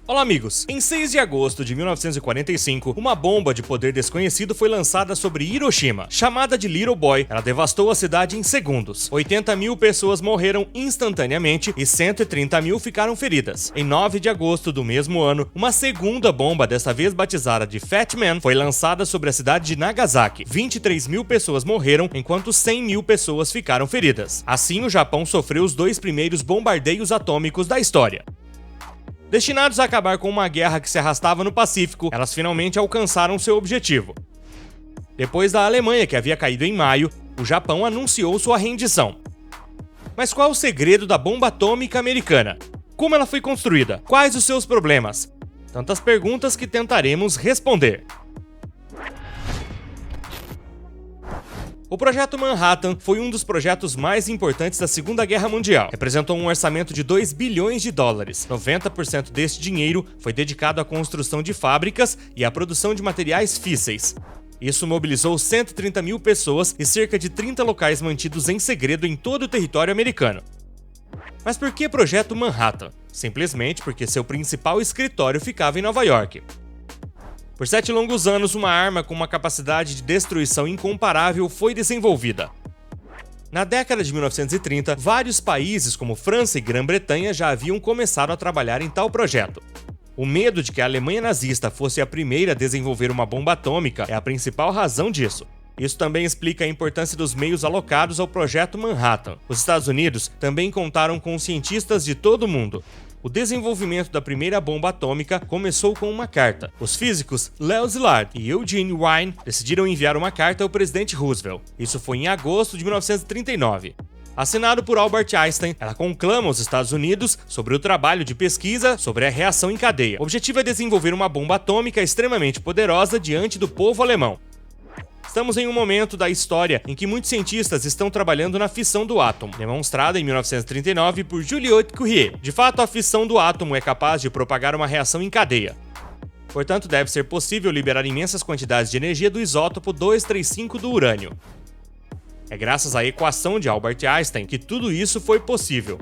Olá amigos, em 6 de agosto de 1945, uma bomba de poder desconhecido foi lançada sobre Hiroshima. Chamada de Little Boy, ela devastou a cidade em segundos. 80 mil pessoas morreram instantaneamente e 130 mil ficaram feridas. Em 9 de agosto do mesmo ano, uma segunda bomba, dessa vez batizada de Fat Man, foi lançada sobre a cidade de Nagasaki. 23 mil pessoas morreram, enquanto 100 mil pessoas ficaram feridas. Assim, o Japão sofreu os dois primeiros bombardeios atômicos da história. Destinados a acabar com uma guerra que se arrastava no Pacífico, elas finalmente alcançaram seu objetivo. Depois da Alemanha, que havia caído em maio, o Japão anunciou sua rendição. Mas qual o segredo da bomba atômica americana? Como ela foi construída? Quais os seus problemas? Tantas perguntas que tentaremos responder. O Projeto Manhattan foi um dos projetos mais importantes da Segunda Guerra Mundial. Representou um orçamento de 2 bilhões de dólares. 90% deste dinheiro foi dedicado à construção de fábricas e à produção de materiais físseis. Isso mobilizou 130 mil pessoas e cerca de 30 locais mantidos em segredo em todo o território americano. Mas por que Projeto Manhattan? Simplesmente porque seu principal escritório ficava em Nova York. Por 7 longos anos, uma arma com uma capacidade de destruição incomparável foi desenvolvida. Na década de 1930, vários países como França e Grã-Bretanha já haviam começado a trabalhar em tal projeto. O medo de que a Alemanha nazista fosse a primeira a desenvolver uma bomba atômica é a principal razão disso. Isso também explica a importância dos meios alocados ao Projeto Manhattan. Os Estados Unidos também contaram com cientistas de todo o mundo. O desenvolvimento da primeira bomba atômica começou com uma carta. Os físicos Leo Szilard e Eugene Wynne decidiram enviar uma carta ao presidente Roosevelt. Isso foi em agosto de 1939. Assinado por Albert Einstein, ela conclama os Estados Unidos sobre o trabalho de pesquisa sobre a reação em cadeia. O objetivo é desenvolver uma bomba atômica extremamente poderosa diante do povo alemão. Estamos em um momento da história em que muitos cientistas estão trabalhando na fissão do átomo, demonstrada em 1939 por Joliot Curie. De fato, a fissão do átomo é capaz de propagar uma reação em cadeia. Portanto, deve ser possível liberar imensas quantidades de energia do isótopo 235 do urânio. É graças à equação de Albert Einstein que tudo isso foi possível.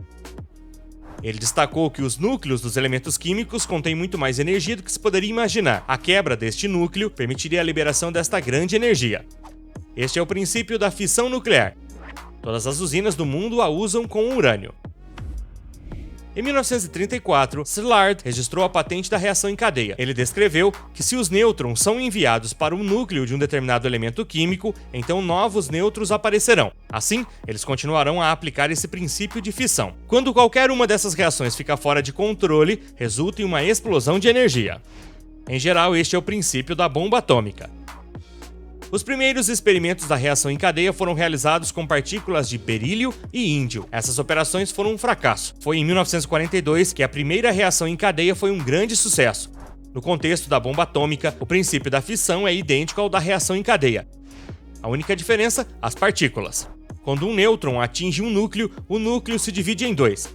Ele destacou que os núcleos dos elementos químicos contêm muito mais energia do que se poderia imaginar. A quebra deste núcleo permitiria a liberação desta grande energia. Este é o princípio da fissão nuclear. Todas as usinas do mundo a usam com urânio. Em 1934, Szilard registrou a patente da reação em cadeia. Ele descreveu que se os nêutrons são enviados para o núcleo de um determinado elemento químico, então novos nêutrons aparecerão. Assim, eles continuarão a aplicar esse princípio de fissão. Quando qualquer uma dessas reações fica fora de controle, resulta em uma explosão de energia. Em geral, este é o princípio da bomba atômica. Os primeiros experimentos da reação em cadeia foram realizados com partículas de berílio e índio. Essas operações foram um fracasso. Foi em 1942 que a primeira reação em cadeia foi um grande sucesso. No contexto da bomba atômica, o princípio da fissão é idêntico ao da reação em cadeia. A única diferença, as partículas. Quando um nêutron atinge um núcleo, o núcleo se divide em dois.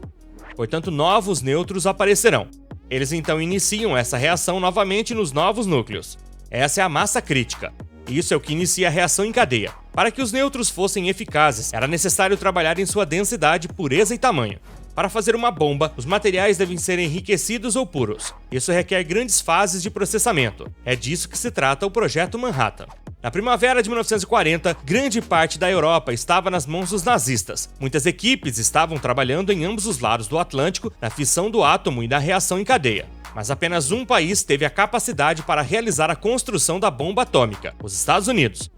Portanto, novos nêutrons aparecerão. Eles então iniciam essa reação novamente nos novos núcleos. Essa é a massa crítica. Isso é o que inicia a reação em cadeia. Para que os nêutrons fossem eficazes, era necessário trabalhar em sua densidade, pureza e tamanho. Para fazer uma bomba, os materiais devem ser enriquecidos ou puros. Isso requer grandes fases de processamento. É disso que se trata o Projeto Manhattan. Na primavera de 1940, grande parte da Europa estava nas mãos dos nazistas. Muitas equipes estavam trabalhando em ambos os lados do Atlântico na fissão do átomo e na reação em cadeia. Mas apenas um país teve a capacidade para realizar a construção da bomba atômica: os Estados Unidos.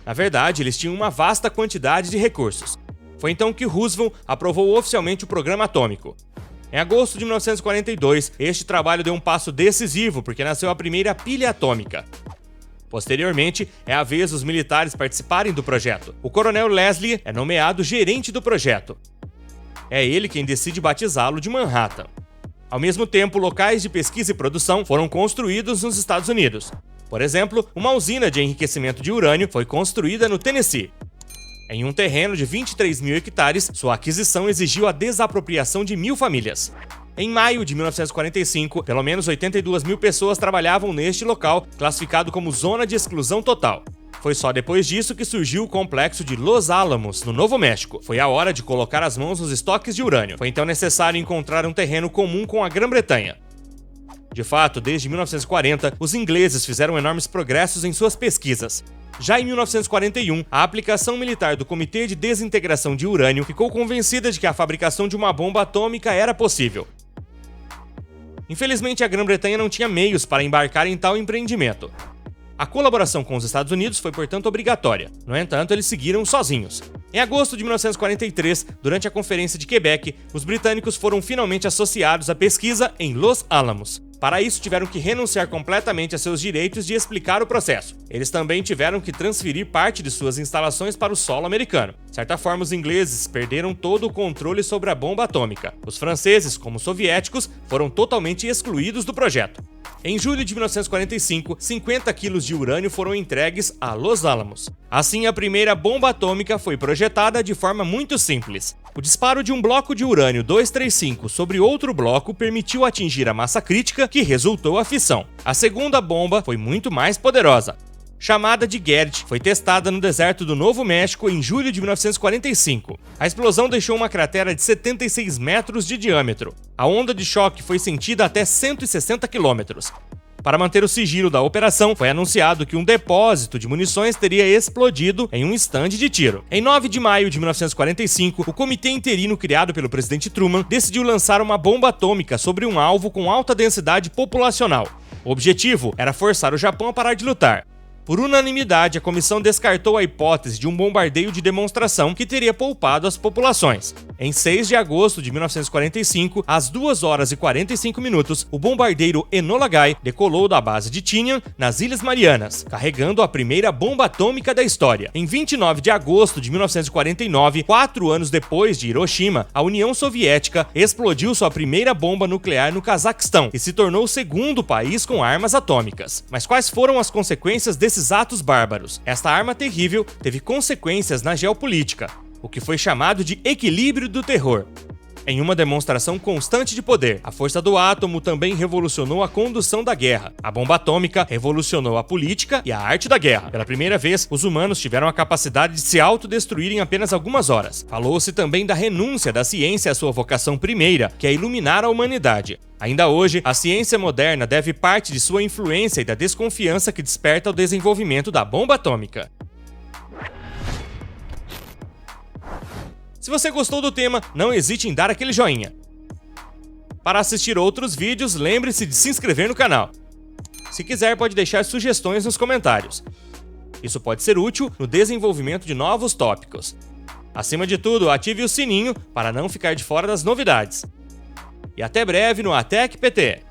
Na verdade, eles tinham uma vasta quantidade de recursos. Foi então que Roosevelt aprovou oficialmente o programa atômico. Em agosto de 1942, este trabalho deu um passo decisivo porque nasceu a primeira pilha atômica. Posteriormente, é a vez dos militares participarem do projeto. O coronel Leslie é nomeado gerente do projeto. É ele quem decide batizá-lo de Manhattan. Ao mesmo tempo, locais de pesquisa e produção foram construídos nos Estados Unidos. Por exemplo, uma usina de enriquecimento de urânio foi construída no Tennessee. Em um terreno de 23 mil hectares, sua aquisição exigiu a desapropriação de 1.000 famílias. Em maio de 1945, pelo menos 82 mil pessoas trabalhavam neste local, classificado como zona de exclusão total. Foi só depois disso que surgiu o complexo de Los Alamos, no Novo México. Foi a hora de colocar as mãos nos estoques de urânio. Foi então necessário encontrar um terreno comum com a Grã-Bretanha. De fato, desde 1940, os ingleses fizeram enormes progressos em suas pesquisas. Já em 1941, a aplicação militar do Comitê de Desintegração de Urânio ficou convencida de que a fabricação de uma bomba atômica era possível. Infelizmente, a Grã-Bretanha não tinha meios para embarcar em tal empreendimento. A colaboração com os Estados Unidos foi, portanto, obrigatória. No entanto, eles seguiram sozinhos. Em agosto de 1943, durante a Conferência de Quebec, os britânicos foram finalmente associados à pesquisa em Los Alamos. Para isso, tiveram que renunciar completamente a seus direitos de explicar o processo. Eles também tiveram que transferir parte de suas instalações para o solo americano. De certa forma, os ingleses perderam todo o controle sobre a bomba atômica. Os franceses, como os soviéticos, foram totalmente excluídos do projeto. Em julho de 1945, 50 quilos de urânio foram entregues a Los Alamos. Assim, a primeira bomba atômica foi projetada de forma muito simples. O disparo de um bloco de urânio 235 sobre outro bloco permitiu atingir a massa crítica, que resultou a fissão. A segunda bomba foi muito mais poderosa. Chamada de Gerd, foi testada no deserto do Novo México em julho de 1945. A explosão deixou uma cratera de 76 metros de diâmetro. A onda de choque foi sentida até 160 quilômetros. Para manter o sigilo da operação, foi anunciado que um depósito de munições teria explodido em um estande de tiro. Em 9 de maio de 1945, o comitê interino criado pelo presidente Truman decidiu lançar uma bomba atômica sobre um alvo com alta densidade populacional. O objetivo era forçar o Japão a parar de lutar. Por unanimidade, a comissão descartou a hipótese de um bombardeio de demonstração que teria poupado as populações. Em 6 de agosto de 1945, às 2 horas e 45 minutos, o bombardeiro Enola Gay decolou da base de Tinian, nas Ilhas Marianas, carregando a primeira bomba atômica da história. Em 29 de agosto de 1949, 4 anos depois de Hiroshima, a União Soviética explodiu sua primeira bomba nuclear no Cazaquistão e se tornou o segundo país com armas atômicas. Mas quais foram as consequências desses atos bárbaros? Esta arma terrível teve consequências na geopolítica, o que foi chamado de equilíbrio do terror. Em uma demonstração constante de poder, a força do átomo também revolucionou a condução da guerra. A bomba atômica revolucionou a política e a arte da guerra. Pela primeira vez, os humanos tiveram a capacidade de se autodestruir em apenas algumas horas. Falou-se também da renúncia da ciência à sua vocação primeira, que é iluminar a humanidade. Ainda hoje, a ciência moderna deve parte de sua influência e da desconfiança que desperta o desenvolvimento da bomba atômica. Se você gostou do tema, não hesite em dar aquele joinha. Para assistir outros vídeos, lembre-se de se inscrever no canal. Se quiser, pode deixar sugestões nos comentários. Isso pode ser útil no desenvolvimento de novos tópicos. Acima de tudo, ative o sininho para não ficar de fora das novidades. E até breve no ATEC PT!